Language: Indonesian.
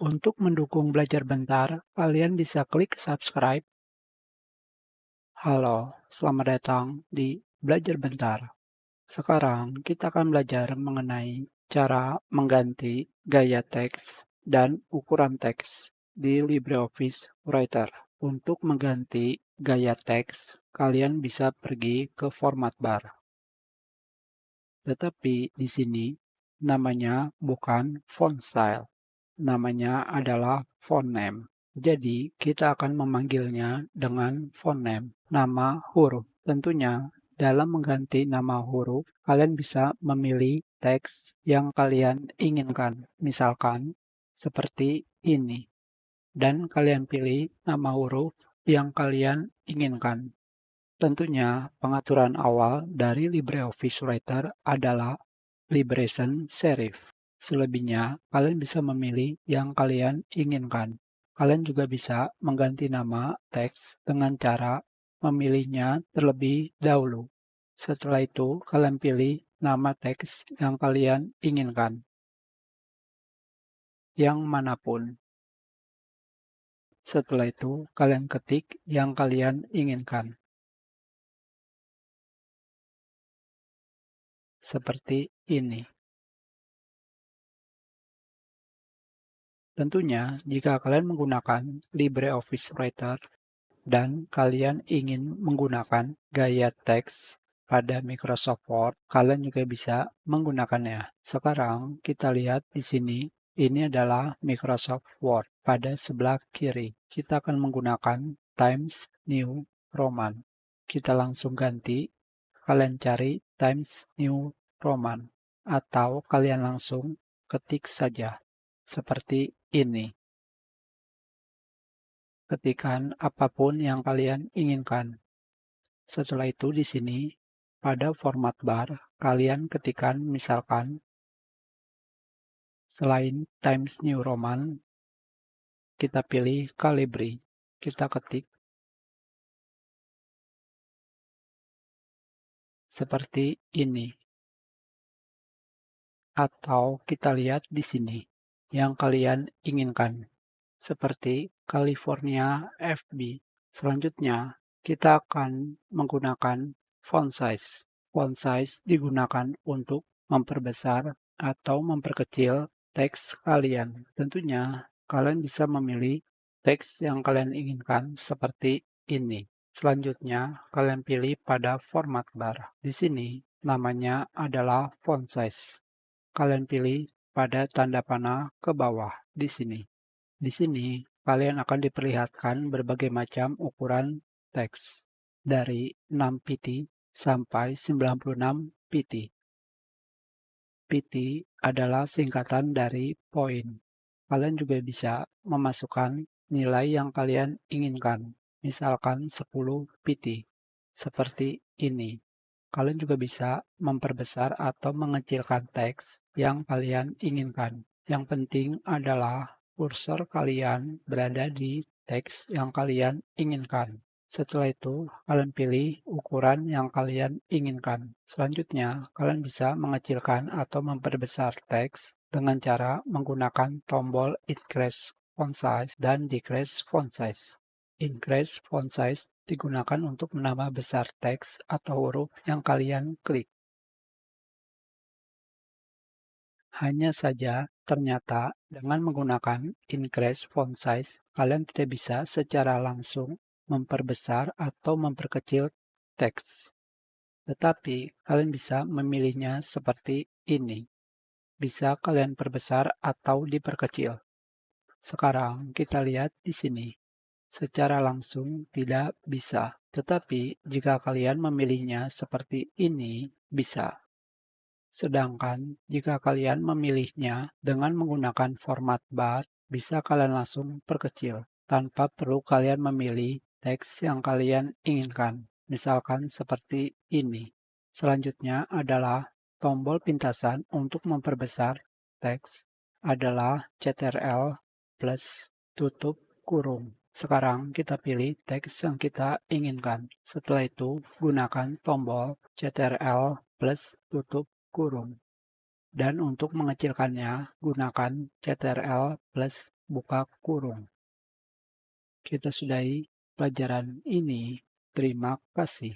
Untuk mendukung belajar bentar, kalian bisa klik subscribe. Halo, selamat datang di Belajar Bentar. Sekarang kita akan belajar mengenai cara mengganti gaya teks dan ukuran teks di LibreOffice Writer. Untuk mengganti gaya teks, kalian bisa pergi ke format bar. Tetapi di sini namanya bukan font style. Namanya adalah font name. Jadi, kita akan memanggilnya dengan font name, nama huruf. Tentunya, dalam mengganti nama huruf, kalian bisa memilih teks yang kalian inginkan. Misalkan, seperti ini. Dan kalian pilih nama huruf yang kalian inginkan. Tentunya, pengaturan awal dari LibreOffice Writer adalah Liberation Serif. Selebihnya, kalian bisa memilih yang kalian inginkan. Kalian juga bisa mengganti nama teks dengan cara memilihnya terlebih dahulu. Setelah itu, kalian pilih nama teks yang kalian inginkan, yang manapun. Setelah itu, kalian ketik yang kalian inginkan. Seperti ini. Tentunya, jika kalian menggunakan LibreOffice Writer dan kalian ingin menggunakan gaya teks pada Microsoft Word, kalian juga bisa menggunakannya. Sekarang kita lihat di sini, ini adalah Microsoft Word. Pada sebelah kiri, kita akan menggunakan Times New Roman. Kita langsung ganti, kalian cari Times New Roman, atau kalian langsung ketik saja, seperti ini. Ketikkan apapun yang kalian inginkan. Setelah itu di sini, pada format bar, kalian ketikkan misalkan, selain Times New Roman, kita pilih Calibri. Kita ketik seperti ini. Atau kita lihat di sini, yang kalian inginkan. Seperti California FB. Selanjutnya, kita akan menggunakan font size. Font size digunakan untuk memperbesar atau memperkecil teks kalian. Tentunya, kalian bisa memilih teks yang kalian inginkan seperti ini. Selanjutnya, kalian pilih pada format bar. Di sini, namanya adalah font size. Kalian pilih pada tanda panah ke bawah di sini. Di sini, kalian akan diperlihatkan berbagai macam ukuran teks, dari 6 pt sampai 96 pt. PT adalah singkatan dari poin. Kalian juga bisa memasukkan nilai yang kalian inginkan, misalkan 10 pt, seperti ini. Kalian juga bisa memperbesar atau mengecilkan teks yang kalian inginkan. Yang penting adalah kursor kalian berada di teks yang kalian inginkan. Setelah itu, kalian pilih ukuran yang kalian inginkan. Selanjutnya, kalian bisa mengecilkan atau memperbesar teks dengan cara menggunakan tombol Increase Font Size dan Decrease Font Size. Increase Font Size digunakan untuk menambah besar teks atau huruf yang kalian klik. Hanya saja, ternyata dengan menggunakan Increase Font Size, kalian tidak bisa secara langsung memperbesar atau memperkecil teks. Tetapi, kalian bisa memilihnya seperti ini. Bisa kalian perbesar atau diperkecil. Sekarang kita lihat di sini. Secara langsung tidak bisa. Tetapi jika kalian memilihnya seperti ini, bisa. Sedangkan jika kalian memilihnya dengan menggunakan format bar, bisa kalian langsung perkecil tanpa perlu kalian memilih teks yang kalian inginkan. Misalkan seperti ini. Selanjutnya adalah tombol pintasan untuk memperbesar teks adalah CTRL plus tutup kurung. Sekarang kita pilih teks yang kita inginkan. Setelah itu, gunakan tombol CTRL plus tutup kurung. Dan untuk mengecilkannya, gunakan CTRL plus buka kurung. Kita sudahi pelajaran ini. Terima kasih.